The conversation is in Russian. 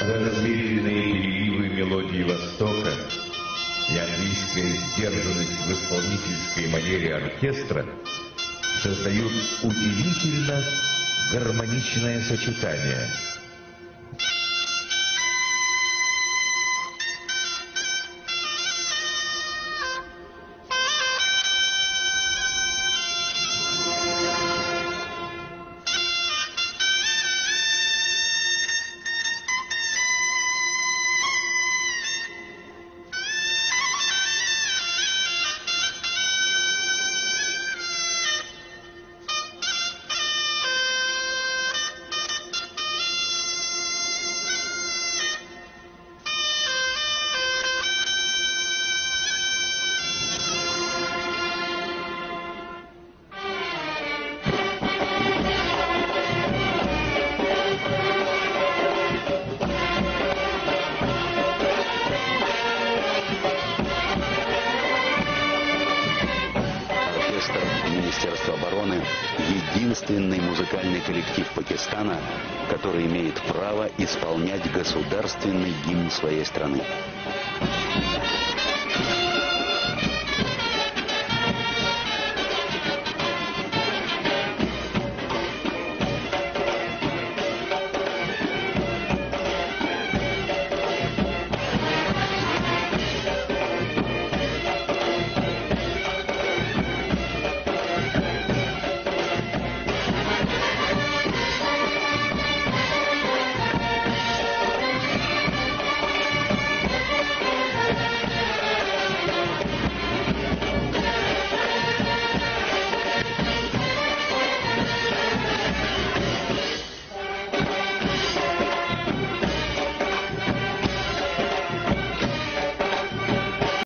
Размеренные и ленивые мелодии Востока и английская сдержанность в исполнительской манере оркестра создают удивительно гармоничное сочетание. Министерства обороны – единственный музыкальный коллектив Пакистана, который имеет право исполнять государственный гимн своей страны.